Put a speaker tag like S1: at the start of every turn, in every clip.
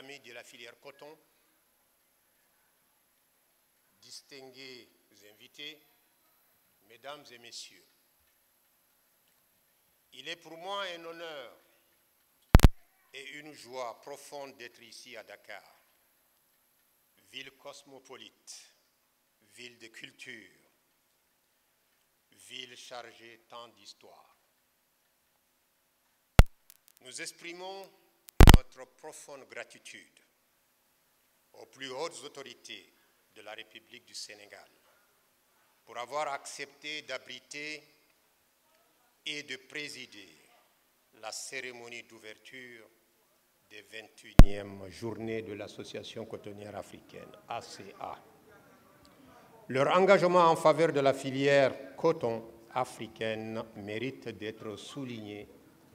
S1: amis de la filière coton, distingués invités, mesdames et messieurs, il est pour moi un honneur et une joie profonde d'être ici à Dakar, ville cosmopolite, ville de culture, ville chargée tant d'histoire. Nous exprimons notre profonde gratitude aux plus hautes autorités de la République du Sénégal pour avoir accepté d'abriter et de présider la cérémonie d'ouverture des 21e journées de l'Association cotonnière africaine, ACA. Leur engagement en faveur de la filière coton africaine mérite d'être souligné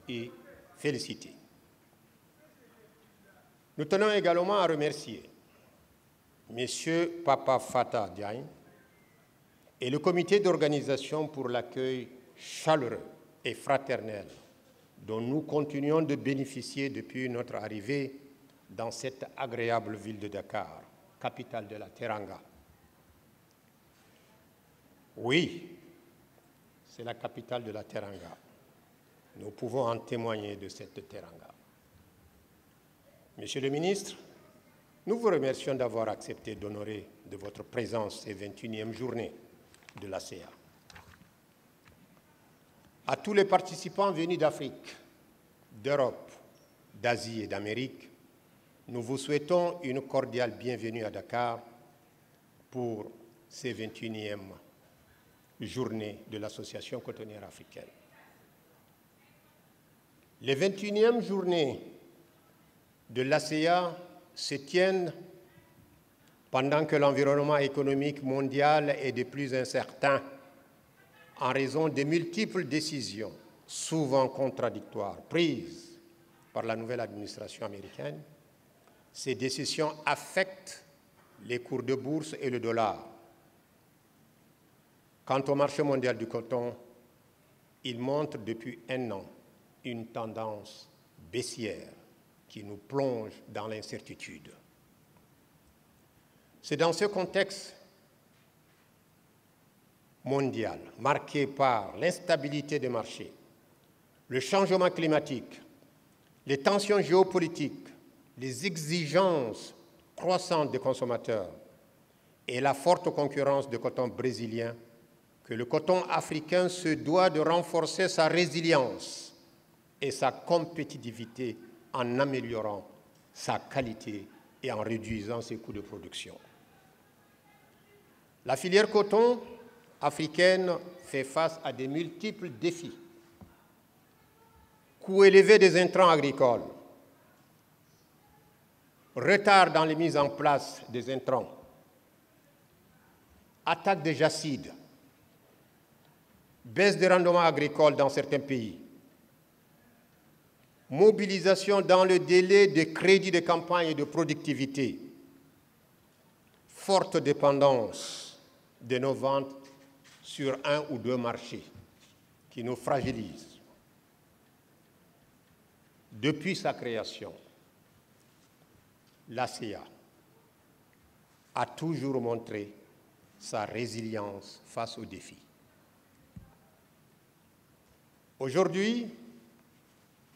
S1: et félicité. Nous tenons également à remercier M. Papa Fata Diagne et le comité d'organisation pour l'accueil chaleureux et fraternel dont nous continuons de bénéficier depuis notre arrivée dans cette agréable ville de Dakar, capitale de la Teranga. Oui, c'est la capitale de la Teranga. Nous pouvons en témoigner de cette Teranga. Monsieur le ministre, nous vous remercions d'avoir accepté d'honorer de votre présence ces 21e journées de l'ACA. À tous les participants venus d'Afrique, d'Europe, d'Asie et d'Amérique, nous vous souhaitons une cordiale bienvenue à Dakar pour ces 21e journées de l'Association cotonnière africaine. Les 21e journées de l'ACA se tiennent pendant que l'environnement économique mondial est de plus incertain en raison des multiples décisions, souvent contradictoires, prises par la nouvelle administration américaine. Ces décisions affectent les cours de bourse et le dollar. Quant au marché mondial du coton, il montre depuis un an une tendance baissière qui nous plonge dans l'incertitude. C'est dans ce contexte mondial marqué par l'instabilité des marchés, le changement climatique, les tensions géopolitiques, les exigences croissantes des consommateurs et la forte concurrence de coton brésilien que le coton africain se doit de renforcer sa résilience et sa compétitivité en améliorant sa qualité et en réduisant ses coûts de production. La filière coton africaine fait face à de multiples défis. Coûts élevés des intrants agricoles, retard dans les mises en place des intrants, attaque des jacides, baisse des rendements agricoles dans certains pays, mobilisation dans le délai de crédits de campagne et de productivité, forte dépendance de nos ventes sur un ou deux marchés qui nous fragilisent. Depuis sa création, l'ACA a toujours montré sa résilience face aux défis. Aujourd'hui,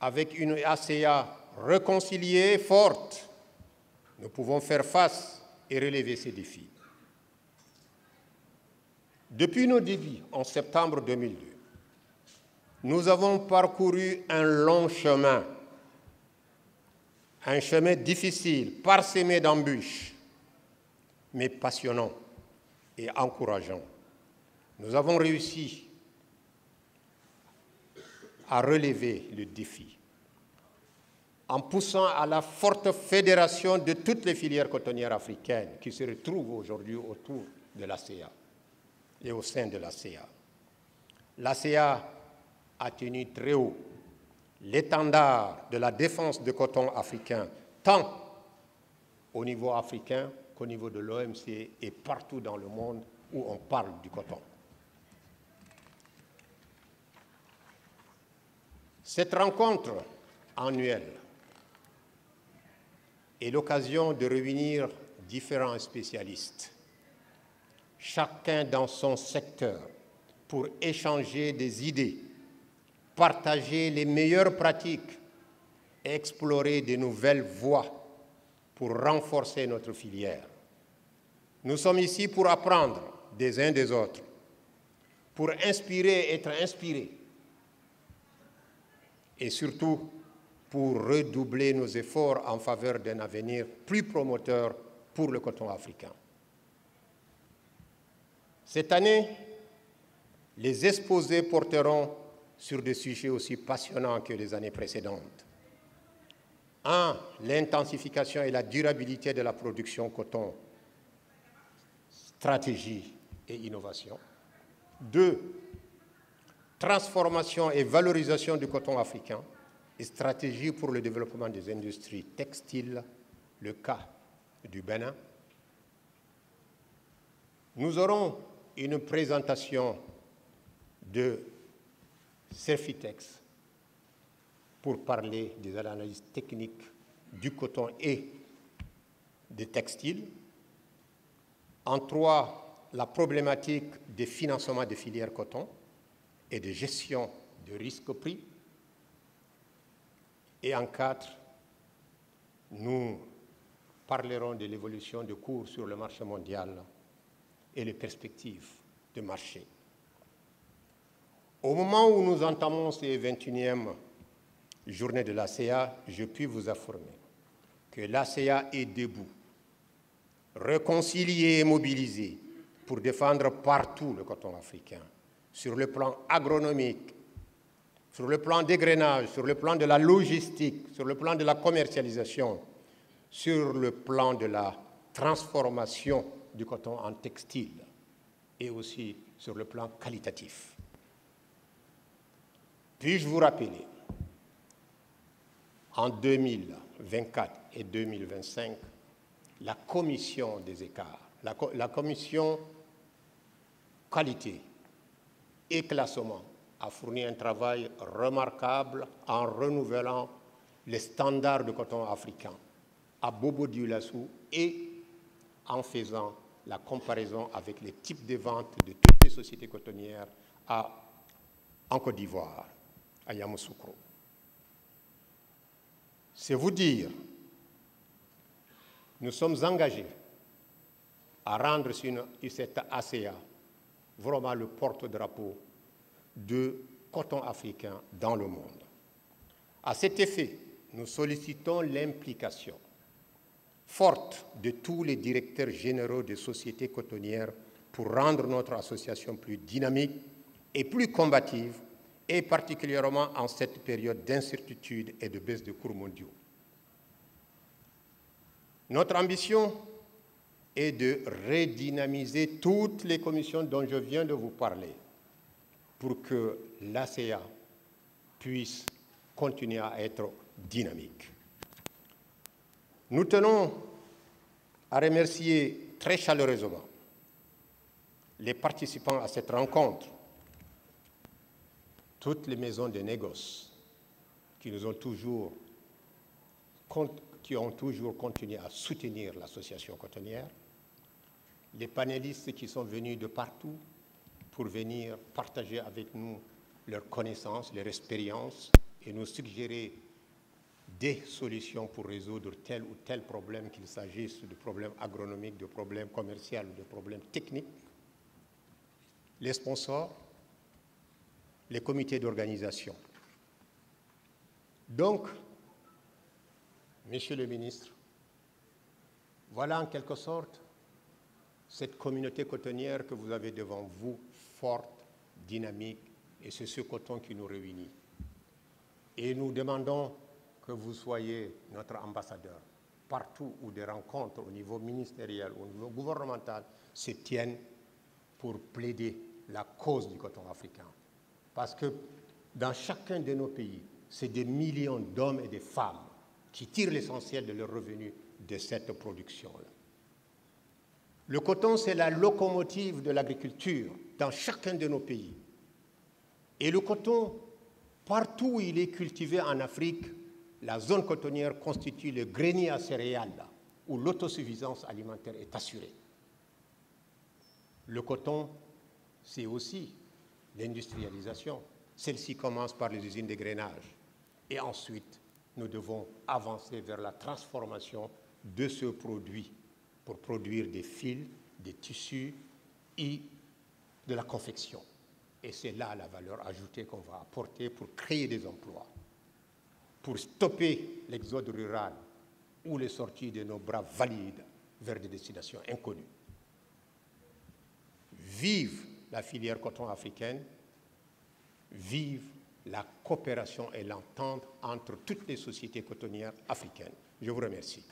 S1: avec une ACA réconciliée, forte, nous pouvons faire face et relever ces défis. Depuis nos débuts, en septembre 2002, nous avons parcouru un long chemin, un chemin difficile, parsemé d'embûches, mais passionnant et encourageant. Nous avons réussi à relever le défi en poussant à la forte fédération de toutes les filières cotonnières africaines qui se retrouvent aujourd'hui autour de l'ACA et au sein de l'ACA. L'ACA a tenu très haut l'étendard de la défense du coton africain, tant au niveau africain qu'au niveau de l'OMC et partout dans le monde où on parle du coton. Cette rencontre annuelle est l'occasion de réunir différents spécialistes, chacun dans son secteur, pour échanger des idées, partager les meilleures pratiques et explorer de nouvelles voies pour renforcer notre filière. Nous sommes ici pour apprendre des uns des autres, pour inspirer et être inspirés, et surtout pour redoubler nos efforts en faveur d'un avenir plus promoteur pour le coton africain. Cette année, les exposés porteront sur des sujets aussi passionnants que les années précédentes. 1. L'intensification et la durabilité de la production coton, stratégie et innovation. 2. Transformation et valorisation du coton africain et stratégie pour le développement des industries textiles, le cas du Bénin. Nous aurons une présentation de Cerfitex pour parler des analyses techniques du coton et des textiles. En 3, la problématique des financements des filières coton et de gestion de risque-prix. Et en 4, nous parlerons de l'évolution des cours sur le marché mondial et les perspectives de marché. Au moment où nous entamons ces 21e journées de l'ACEA, je puis vous affirmer que l'ACEA est debout, réconcilié et mobilisé pour défendre partout le coton africain, sur le plan agronomique, sur le plan d'égrainage, sur le plan de la logistique, sur le plan de la commercialisation, sur le plan de la transformation du coton en textile et aussi sur le plan qualitatif. Puis-je vous rappeler, en 2024 et 2025, la commission des écarts, la commission qualité et classement a fourni un travail remarquable en renouvelant les standards de coton africain à Bobo-Dioulassou et en faisant la comparaison avec les types de ventes de toutes les sociétés cotonnières en Côte d'Ivoire, à Yamoussoukro. C'est vous dire, nous sommes engagés à rendre cette ACEA vraiment le porte-drapeau de coton africain dans le monde. À cet effet, nous sollicitons l'implication forte de tous les directeurs généraux des sociétés cotonnières pour rendre notre association plus dynamique et plus combative, et particulièrement en cette période d'incertitude et de baisse de cours mondiaux. Notre ambition est de redynamiser toutes les commissions dont je viens de vous parler pour que l'ACEA puisse continuer à être dynamique. Nous tenons à remercier très chaleureusement les participants à cette rencontre, toutes les maisons de négoce qui ont toujours continué à soutenir l'association cotonnière, les panélistes qui sont venus de partout pour venir partager avec nous leurs connaissances, leur expérience et nous suggérer des solutions pour résoudre tel ou tel problème, qu'il s'agisse de problèmes agronomiques, de problèmes commerciaux, de problèmes techniques, les sponsors, les comités d'organisation. Donc, Monsieur le ministre, voilà en quelque sorte cette communauté cotonnière que vous avez devant vous, forte, dynamique, et c'est ce coton qui nous réunit. Et nous demandons que vous soyez notre ambassadeur partout où des rencontres au niveau ministériel, au niveau gouvernemental se tiennent pour plaider la cause du coton africain. Parce que dans chacun de nos pays, c'est des millions d'hommes et de femmes qui tirent l'essentiel de leurs revenus de cette production-là. Le coton, c'est la locomotive de l'agriculture dans chacun de nos pays. Et le coton, partout où il est cultivé en Afrique, la zone cotonnière constitue le grenier à céréales où l'autosuffisance alimentaire est assurée. Le coton, c'est aussi l'industrialisation. Celle-ci commence par les usines de grainage. Et ensuite, nous devons avancer vers la transformation de ce produit pour produire des fils, des tissus et de la confection. Et c'est là la valeur ajoutée qu'on va apporter pour créer des emplois, pour stopper l'exode rural ou les sorties de nos braves valides vers des destinations inconnues. Vive la filière coton africaine, vive la coopération et l'entente entre toutes les sociétés cotonnières africaines. Je vous remercie.